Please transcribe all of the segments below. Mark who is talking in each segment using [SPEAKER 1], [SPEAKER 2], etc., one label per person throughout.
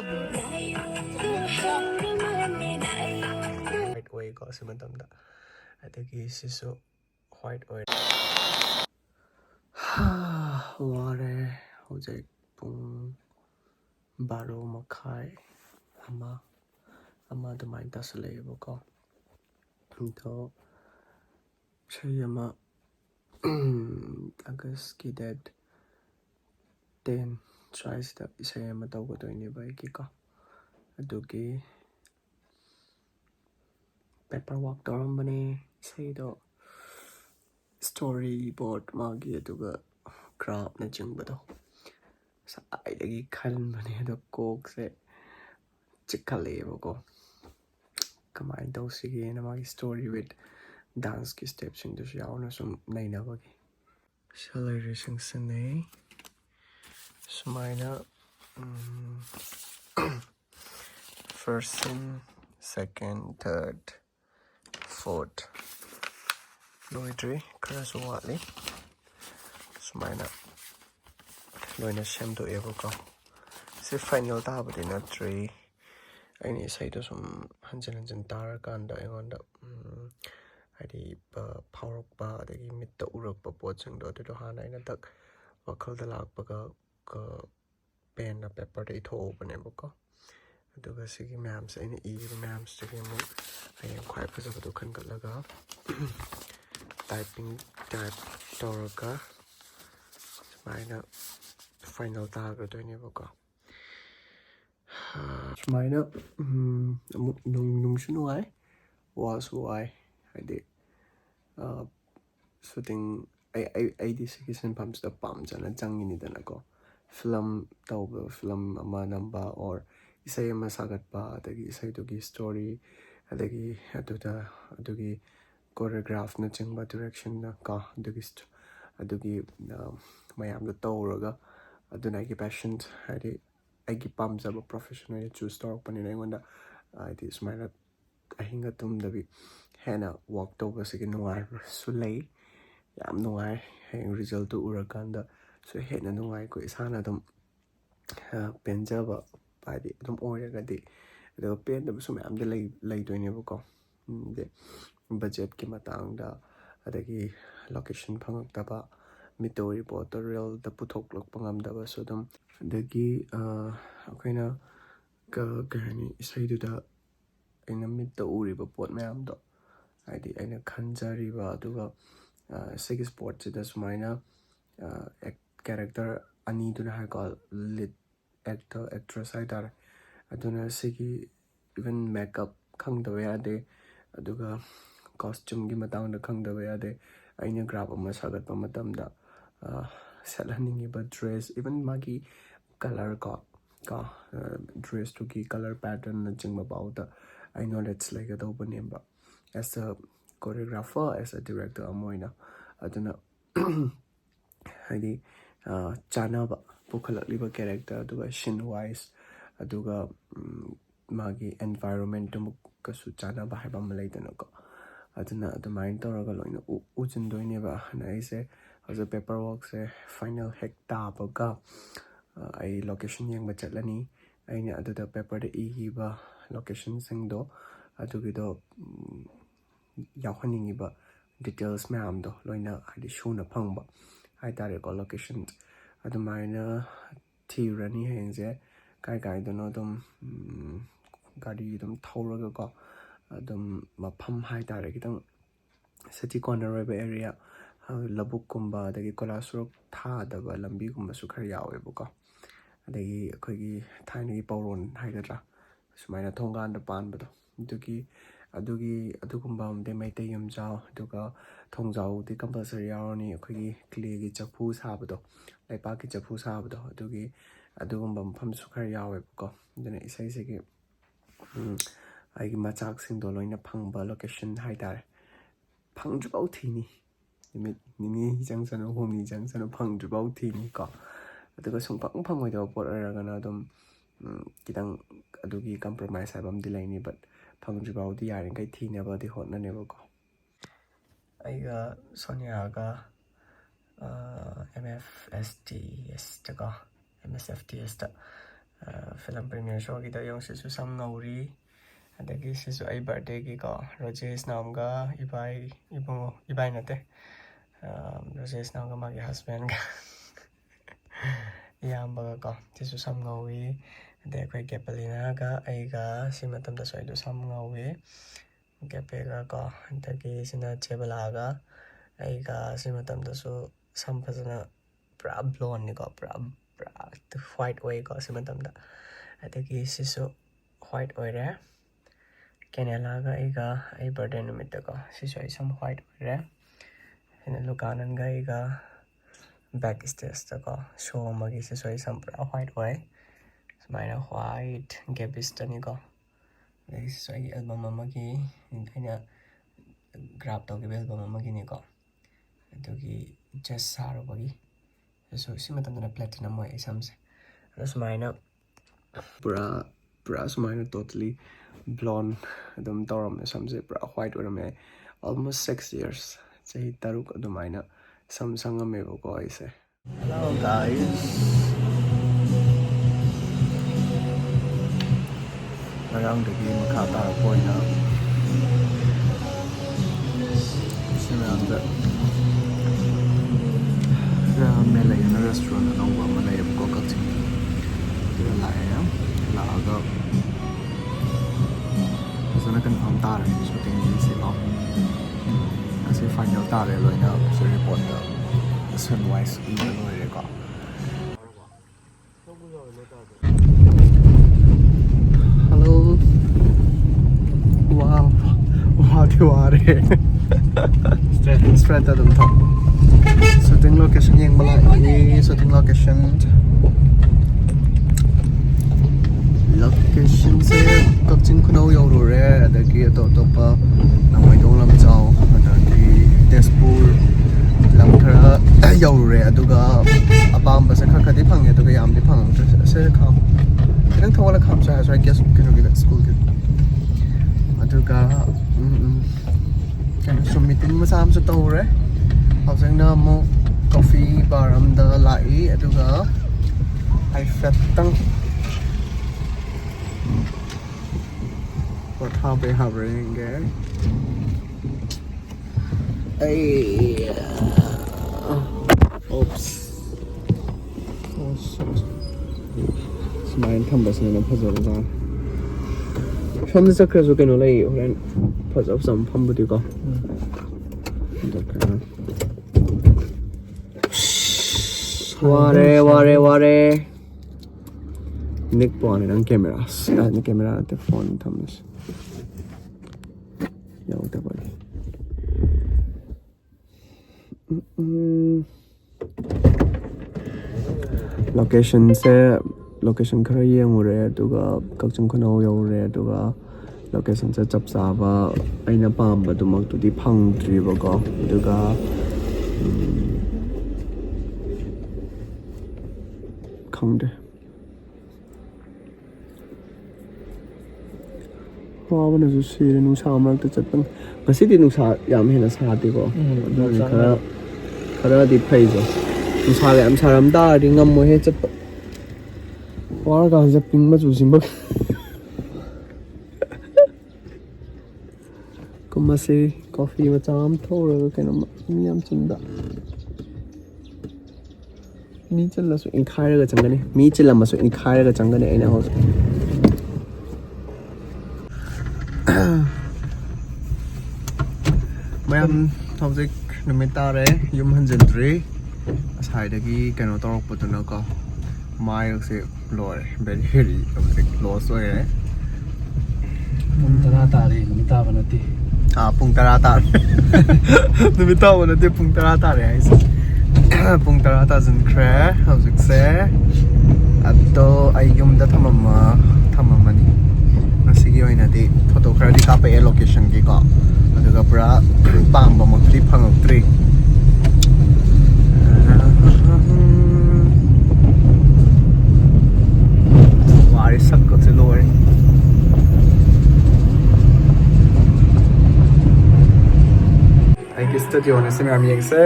[SPEAKER 1] white ꯑꯣꯏꯀꯣ ꯁꯤ ꯃꯇꯝꯗ ꯑꯗꯒꯤ ꯁꯤꯁꯨ white ꯑꯣꯏ ꯋꯥꯔꯦ ꯍꯧꯖꯤꯛ ꯄꯨꯡ 12:30 ꯑꯃ ꯑꯗꯨꯃꯥꯏꯅ ꯇꯥꯁꯜꯂꯛꯑꯦꯕꯀꯣ ꯑꯗꯣ ꯏꯁꯩ ꯑꯃ ꯑꯥꯒꯁꯠꯀꯤ ꯗꯦꯠ 10 ꯁ꯭ꯋꯥꯏꯁꯤꯗ ꯏꯁꯩ ꯑꯃ ꯇꯧꯒꯗꯣꯏꯅꯦꯕ ꯑꯩꯒꯤꯀꯣ ꯑꯗꯨꯒꯤ ꯄꯦꯄꯔ ꯋꯥꯔꯛ ꯇꯧꯔꯝꯕꯅꯦ ꯏꯁꯩꯗꯣ ꯁ꯭ꯇꯣꯔꯤ ꯕꯣꯔꯗ ꯃꯥꯒꯤ ꯑꯗꯨꯒ ꯀ꯭ꯔꯥꯐꯅꯆꯤꯡꯕꯗꯣ ꯉꯁꯥꯏꯗꯒꯤ ꯈꯟꯕꯅꯦ ꯑꯗꯣ ꯀꯣꯛꯁꯦ ꯆꯤꯛꯈꯠꯂꯛꯑꯦꯕꯀꯣ ꯀꯃꯥꯏꯅ ꯇꯧꯁꯤꯒꯦꯅ ꯃꯥꯒꯤ ꯁ꯭ꯇꯣꯔꯤ ꯋꯤꯠ ꯗꯥꯟꯁꯀꯤ ꯁ꯭ꯇꯦꯞꯁꯤꯡꯗꯨꯁꯨ ꯌꯥꯎꯅ ꯁꯨꯝ ꯅꯩꯅꯕꯒꯤ ꯁꯤ ꯂꯩꯔꯤꯁꯤꯡꯁꯤꯅꯦ ꯁꯨꯃꯥꯏꯅ ꯐꯥꯔꯁ ꯁꯤꯟ ꯁꯦꯀꯦꯟ ꯊꯔꯠ ꯐꯣꯔꯠ ꯂꯣꯏꯗ꯭ꯔꯤ ꯈꯔꯁꯨ ꯋꯥꯠꯂꯤ ꯁꯨꯃꯥꯏꯅ ꯂꯣꯏꯅ ꯁꯦꯝꯗꯣꯛꯑꯦꯕꯀꯣ ꯁꯤ ꯐꯥꯏꯅꯦꯜ ꯇꯥꯕꯗꯤ ꯅꯠꯇ꯭ꯔꯤ ꯑꯩꯅ ꯏꯁꯩꯗꯣ ꯁꯨꯝ ꯍꯟꯖꯤꯟ ꯍꯟꯖꯤꯟ ꯇꯥꯔꯀꯥꯟꯗ ꯑꯩꯉꯣꯟꯗ ꯍꯥꯏꯗꯤ ꯐꯥꯎꯔꯛꯄ ꯑꯗꯒꯤ ꯃꯤꯠꯇ ꯎꯔꯛꯄ ꯄꯣꯠꯁꯤꯡꯗꯣ ꯑꯗꯨꯗꯣ ꯍꯥꯟꯅ ꯑꯩꯅ ꯇꯛ ꯋꯥꯈꯜꯗ ꯂꯥꯛꯄꯒ ꯄꯦꯟꯅ ꯄꯦꯄꯔꯗ ꯏꯊꯣꯛꯍꯧꯕꯅꯦꯕꯀꯣ ꯑꯗꯨꯒ ꯁꯤꯒꯤ ꯃꯌꯥꯝꯁꯦ ꯑꯩꯅ ꯏꯔꯤꯕ ꯃꯌꯥꯝꯁꯤꯗꯒꯤ ꯑꯃꯨꯛ ꯍꯌꯦꯡ ꯈ꯭ꯋꯥꯏ ꯐꯖꯕꯗꯣ ꯈꯟꯒꯠꯂꯒ ꯇꯥꯏꯞ ꯇꯧꯔꯒ ꯁꯨꯃꯥꯏꯅ ꯐꯥꯏꯅꯦꯜ ꯇꯥꯒꯗꯣꯏꯅꯦꯕꯀꯣ ꯁꯨꯃꯥꯏꯅ ꯑꯃꯨꯛ ꯅꯨꯡꯁꯨ ꯅꯨꯡꯉꯥꯏ ꯋꯥꯁꯨ ꯋꯥꯏ ꯍꯥꯏꯗꯤ ꯁꯨꯇꯤꯡ ꯑꯩꯗꯤ ꯁꯤꯒꯤ ꯁꯤꯟꯐꯝꯁꯤꯗ ꯄꯥꯝꯖꯅ ꯆꯪꯉꯤꯅꯤꯗꯅꯀோ ꯐꯤꯂꯝ ꯇꯧꯕ ꯐꯤꯂꯝ ꯑꯃ ꯅꯝꯕ ꯑꯣꯔ ꯏꯁꯩ ꯑꯃ ꯁꯥꯒꯠꯄ ꯑꯗꯒꯤ ꯏꯁꯩꯗꯨꯒꯤ ꯁ꯭ꯇꯣꯔꯤ ꯑꯗꯒꯤ ꯑꯗꯨꯒꯤ ꯀꯣꯔꯤꯌꯣꯒ꯭ꯔꯥꯐꯅꯆꯤꯡꯕ ꯗꯤꯔꯦꯛꯁꯟꯅ ꯀꯣ ꯑꯗꯨꯒꯤ ꯃꯌꯥꯝꯗꯣ ꯇꯧꯔꯒ ꯑꯗꯨꯅ ꯑꯩꯒꯤ ꯄꯦꯁꯟ ꯍꯥꯏꯗꯤ ꯑꯩꯒꯤ ꯄꯥꯝꯖꯕ ꯄ꯭ꯔꯣꯐꯦꯁꯟ ꯑꯣꯏꯅ ꯆꯨꯁ ꯇꯧꯔꯛꯄꯅꯤꯅ ꯑꯩꯉꯣꯟꯗ ꯍꯥꯏꯗꯤ ꯁꯨꯃꯥꯏꯅ ꯑꯍꯤꯡꯒ ꯇꯨꯝꯗꯕꯤ ꯍꯦꯟꯅ ꯋꯥꯛ ꯇꯧꯕꯁꯤꯒꯤ ꯅꯨꯡꯉꯥꯏꯕꯁꯨ ꯂꯩ ꯌꯥꯝ ꯅꯨꯡꯉꯥꯏ ꯍꯌꯦꯡ ꯔꯤꯖꯜꯇꯨ ꯎꯔꯀꯥꯟꯗꯁꯨ ꯍꯦꯟꯅ ꯅꯨꯡꯉꯥꯏꯀꯣ ꯏꯁꯥꯅ ꯑꯗꯨꯝ ꯄꯦꯟꯖꯕ ꯍꯥꯏꯗꯤ ꯑꯗꯨꯝ ꯑꯣꯏꯔꯒꯗꯤ ꯑꯗꯨꯒ ꯄꯦꯟꯗꯕꯁꯨ ꯃꯌꯥꯝꯗꯤ ꯂꯩꯗꯣꯏꯅꯦꯕꯀꯣ ꯕꯖꯦꯠꯀꯤ ꯃꯇꯥꯡꯗ ꯑꯗꯒꯤ ꯂꯣꯀꯦꯁꯟ ꯐꯪꯉꯛꯇꯕ ꯃꯤꯠꯇ ꯎꯔꯤꯕ ꯄꯣꯠꯇꯣ ꯔꯤꯌꯦꯜꯗ ꯄꯨꯊꯣꯛꯂꯛꯄ ꯉꯝꯗꯕꯁꯨ ꯑꯗꯨꯝ ꯑꯗꯒꯤ ꯑꯩꯈꯣꯏꯅ ꯀꯩ ꯍꯥꯏꯅꯤ ꯏꯁꯩꯗꯨꯗ ꯑꯩꯅ ꯃꯤꯠꯇ ꯎꯔꯤꯕ ꯄꯣꯠ ꯃꯌꯥꯝꯗꯣ ꯍꯥꯏꯗꯤ ꯑꯩꯅ ꯈꯟꯖꯔꯤꯕ ꯑꯗꯨꯒ ꯁꯤꯒꯤ ꯁ꯭ꯄꯣꯔꯠꯁꯤꯗ ꯁꯨꯃꯥꯏꯅ ꯀꯦꯔꯦꯛꯇꯔ ꯑꯅꯤꯗꯨꯅ ꯍꯥꯏꯀꯣ ꯂꯤꯗ ꯑꯦꯛꯇꯔ ꯑꯦꯛꯇ꯭ꯔꯦꯁ ꯍꯥꯏꯇꯥꯔꯦ ꯑꯗꯨꯅ ꯁꯤꯒꯤ ꯏꯚꯟ ꯃꯦꯀꯞ ꯈꯪꯗꯕ ꯌꯥꯗꯦ ꯑꯗꯨꯒ ꯀꯣꯁꯇ꯭ꯌꯨꯝꯒꯤ ꯃꯇꯥꯡꯗ ꯈꯪꯗꯕ ꯌꯥꯗꯦ ꯑꯩꯅ ꯒ꯭ꯔꯥꯐ ꯑꯃ ꯁꯥꯒꯠꯄ ꯃꯇꯝꯗ ꯁꯦꯠꯍꯟꯅꯤꯡꯉꯤꯕ ꯗ꯭ꯔꯦꯁ ꯏꯚꯟ ꯃꯥꯒꯤ ꯀꯂꯔ ꯀꯣ ꯗ꯭ꯔꯦꯁꯇꯨꯒꯤ ꯀꯂꯔ ꯄꯦꯇꯔꯟꯅꯆꯤꯡꯕ ꯐꯥꯎꯗ ꯑꯩ ꯅꯣꯂꯦꯖ ꯂꯩꯒꯗꯧꯕꯅꯦꯕ ꯑꯦꯁ ꯑ ꯀꯣꯔꯤꯌꯣꯒ꯭ꯔꯥꯐꯔ ꯑꯦꯁ ꯑ ꯗꯤꯔꯦꯛꯇꯔ ꯑꯃ ꯑꯣꯏꯅ ꯑꯗꯨꯅ ꯍꯥꯏꯗꯤ ꯆꯥꯅꯕ ꯄꯨꯈꯠꯂꯛꯂꯤꯕ ꯀꯦꯔꯦꯛꯇꯔ ꯑꯗꯨꯒ ꯁꯤꯟ ꯋꯥꯏꯁ ꯑꯗꯨꯒ ꯃꯥꯒꯤ ꯑꯦꯟꯚꯥꯏꯔꯣꯟꯃꯦꯟꯇꯨꯃꯨꯛꯀꯁꯨ ꯆꯥꯅꯕ ꯍꯥꯏꯕ ꯑꯃ ꯂꯩꯗꯅꯀꯣ ꯑꯗꯨꯅ ꯑꯗꯨꯃꯥꯏꯅ ꯇꯧꯔꯒ ꯂꯣꯏꯅ ꯎꯖꯤꯟꯗꯣꯏꯅꯦꯕ ꯑꯗꯨꯅ ꯑꯩꯁꯦ ꯍꯧꯖꯤꯛ ꯄꯦꯄꯔ ꯋꯥꯔꯛꯁꯦ ꯐꯥꯏꯅꯦꯜ ꯍꯦꯛ ꯇꯥꯕꯒ ꯑꯩ ꯂꯣꯀꯦꯁꯟ ꯌꯦꯡꯕ ꯆꯠꯂꯅꯤ ꯑꯩꯅ ꯑꯗꯨꯗ ꯄꯦꯄꯔꯗ ꯏꯈꯤꯕ ꯂꯣꯀꯦꯁꯟꯁꯤꯡꯗꯣ ꯑꯗꯨꯒꯤꯗꯣ ꯌꯥꯎꯍꯟꯅꯤꯡꯉꯤꯕ ꯗꯤꯇꯦꯜꯁ ꯃꯌꯥꯝꯗꯣ ꯂꯣꯏꯅ ꯍꯥꯏꯗꯤ ꯁꯨꯅ ꯐꯪꯕ ꯍꯥꯏꯇꯥꯔꯦꯀꯣ ꯂꯣꯀꯦꯁꯟ ꯑꯗꯨꯃꯥꯏꯅ ꯊꯤꯔꯨꯔꯅꯤ ꯍꯌꯦꯡꯁꯦ ꯀꯥꯏꯗꯅꯣ ꯑꯗꯨꯝ ꯒꯥꯔꯤ ꯑꯗꯨꯝ ꯊꯧꯔꯒꯀꯣ ꯑꯗꯨꯝ ꯃꯐꯝ ꯍꯥꯏꯇꯥꯔꯦ ꯈꯤꯇꯪ ꯁꯤꯇꯤ ꯀꯣꯔꯅꯔ ꯑꯣꯏꯕ ꯑꯦꯔꯤꯌꯥ ꯂꯧꯕꯨꯛꯀꯨꯝꯕ ꯑꯗꯒꯤ ꯀꯣꯏꯂꯥꯁ ꯊꯥꯗꯕ ꯂꯝꯕꯤꯒꯨꯝꯕꯁꯨ ꯈꯔ ꯌꯥꯎꯋꯦꯕꯀꯣ ꯑꯗꯒꯤ ꯑꯩꯈꯣꯏꯒꯤ ꯊꯥꯏꯅꯒꯤ ꯄꯧꯔꯣꯟ ꯍꯥꯏꯒꯗ꯭ꯔꯥ ꯁꯨꯃꯥꯏꯅ ꯊꯣꯡꯒꯥꯟꯗ ꯄꯥꯟꯕꯗꯣ ꯑꯗꯨꯒꯨꯝꯕ ꯑꯃꯗꯤ ꯃꯩꯇꯩ ꯌꯨꯝꯖꯥꯎ ꯑꯗꯨꯒ ꯊꯣꯡꯖꯥꯎꯗꯤ ꯀꯝꯄꯜꯁꯔꯤ ꯌꯥꯎꯔꯅꯤ ꯑꯩꯈꯣꯏꯒꯤ ꯀ꯭ꯂꯦꯒꯤ ꯆꯐꯨ ꯁꯥꯕꯗꯣ ꯂꯩꯄꯥꯛꯀꯤ ꯆꯐꯨ ꯁꯥꯕꯗꯣ ꯑꯗꯨꯒꯨꯝꯕ ꯃꯐꯝꯁꯨ ꯈꯔ ꯌꯥꯎꯋꯦꯕꯀꯣ ꯑꯗꯨꯅ ꯏꯁꯩꯁꯤꯒꯤ ꯑꯩꯒꯤ ꯃꯆꯥꯛꯁꯤꯡꯗꯣ ꯂꯣꯏꯅ ꯐꯪꯕ ꯂꯣꯀꯦꯁꯟ ꯍꯥꯏꯇꯥꯔꯦ ꯐꯪꯗ꯭ꯔꯤꯐꯥꯎ ꯊꯤꯅꯤ ꯅꯨꯃꯤꯠ ꯅꯤꯅꯤ ꯆꯪꯁꯅꯨ ꯍꯨꯝꯅꯤ ꯆꯪꯁꯅꯨ ꯐꯪꯗ꯭ꯔꯤꯐꯥꯎ ꯊꯤꯅꯤꯀꯣ ꯑꯗꯨꯒ ꯁꯨꯡꯐꯪ ꯐꯪꯉꯣꯏꯗꯕ ꯄꯣꯠ ꯑꯣꯏꯔꯒꯅ ꯑꯗꯨꯝ ꯈꯤꯇꯪ ꯑꯗꯨꯒꯤ ꯀꯝꯄ꯭ꯔꯣꯃꯥꯏꯁ ꯍꯥꯏꯕ ꯑꯃꯗꯤ ꯂꯩꯅꯤ ꯕꯠ ꯐꯪꯗ꯭ꯔꯤꯐꯥꯎꯗꯤ ꯌꯥꯔꯤꯈꯩ ꯊꯤꯅꯕꯗꯤ ꯍꯣꯠꯅꯅꯦꯕꯀோ ꯑꯩꯒ ꯁꯣꯅꯤꯌꯥꯒ MFSTSꯇꯀꯣ MSFTSꯇ film premiere show gida yung sisu sam ngauri adagi sisu ai birthday gi ko Rajesh namga ibai nate Rajesh namga magi husband ga iyambaga ko sisu sam ngauri ade koi Gapalina ga ai ga si matam da soi do sam ngauri Gapega ko adagi sina Chebala ga ai ga si matam da so sam phajana pra blonde ni ko pra white way ko si matam da adagi sisu white oire Canela ga iga ai birthday numit ko sisu ai sam white oire ina lukanan ga iga backstage ta ko show magi sisu ai sam pra white oire sumaina white gabista ni ko sisu ai album magi ina grab to gi album magi ni ko adagi just saru bagi so si matam da platinum ai samse sumaina pura sumaina totally blonde adum tauram samse pura white orame almost 6 years chahi taruk adumaina samsanga me ko aise. Hello guys, marang dagi makata poina sinanda mela in a restaurant along with Malay of Kokati. La aga. So I can find that shooting easy now. As you find out that right now, so report the sunrise in the area. Hello. Wow. Wow, you are here. Straight at the top. Shooting location yang Malay. Shooting location. Location se Kakching Khunau yaurure adagi atop Namaidong lamchau adagi Tezpur lam khara yaurure aduga apamba se khakadi phange aduga yamdi phang se kham kirang thawala kham sa so I guess kino gi school gi aduga kan so meeting ma sam so tawre hausang na mo coffee bar am da lai aduga I fat tang what how they hovering again. Hey, oops. Oh shit. Smile thumbs in a puzzle. From the suckers who can only puzzle of some pumbudigo. Ware. Nick Bond and cameras. The camera at the phone thumbs. Location khara yengure aduga Kakching Khunau yaure aduga location se chap chaba aina pamba dumak tu di phangdri bago aduga khangde 와보는 주시는 누사 아무렇도 쳤던 그시디 누사 야매나 사디고 khara di phaizo nusa am saram da ringam mo he chap war ga japing ma chu sim bak kuma se coffee ma cham thora ka na miyam chunda mi challa so in khaira ga changane mi chilla ma so in khaira ga changane aina ho mayam thobjek numitare yum hanjendri ashaidagi kano torok putuna ko mai se lore very heavy object loss oye
[SPEAKER 2] pung tara tare numita banati
[SPEAKER 1] pung tara tare numita banati pung tara tare ai pung tara ta jin kre object se atto ai yum da thamamani masigi oina di photo khara di ka pe location gi ko aduga pura pamba mo tri phangok tri wari sakko te lore ai ki studio ne simam yengse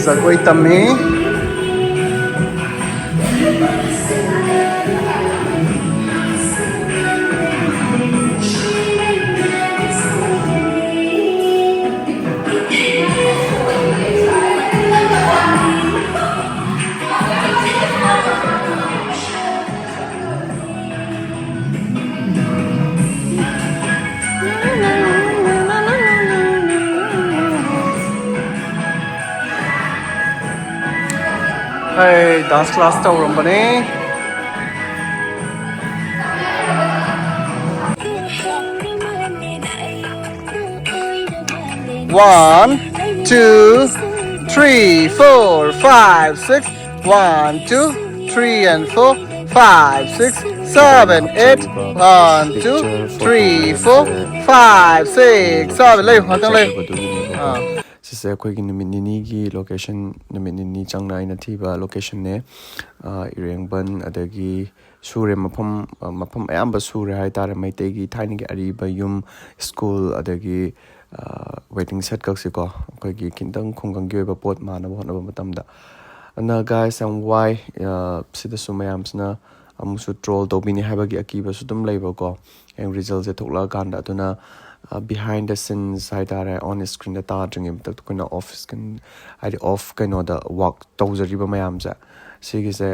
[SPEAKER 1] Zagoi Tame. Hey, dance class tawrambane. One, two, three, four, five, six. 1, 2, 3, and 4, 5, 6, 7, 8. 1, 2, 3, 4, 5, 6, 7. Lay, hatang lay. Sise akhoi numit nini gi location numit nini changna aina thiba location ne irengban adagi sure mafam ayamba sure haitare maitei gi thaini gi ariba yum school adagi waiting set kaksiko akhoi gi kintang khunggang gi oiba pot manaba honaba matamda na guys and why sida sumayamsna amusu troll tobini habagi akiba sudum leiba ko and results e thokla kanda aduna behind the scenes haitare on screen da ta dringi mtak kuna office kan ai off kaino da work tawjariba mayamsa sigi se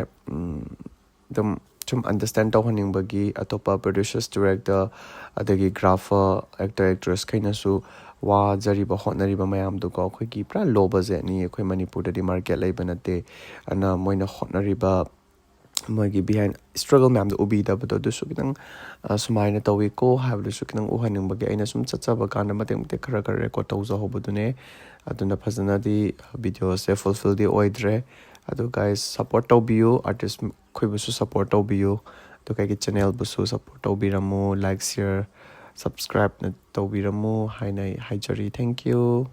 [SPEAKER 1] dum chum understand to haning bagi atopa producers director adagi grapher actor actress kaina su wa jariba hotnariba mayam du ko khoi ki pra low budget ni khoi manipur da di market lai banate ana moina hotnariba moigi behind struggle mayam da ubi da bado du su kitang sumaina tawi ko have du su kitang uhaning bagi aina sum chachaba kana mateng te khara khara record tawza hobudune aduna phajana di video se fulfill di oidre adu guys support tawbiu artist khoi bu su support tawbiu to kai ki channel bu su support tawbiramu like share subscribe na tawbiramu hainai hijari thank you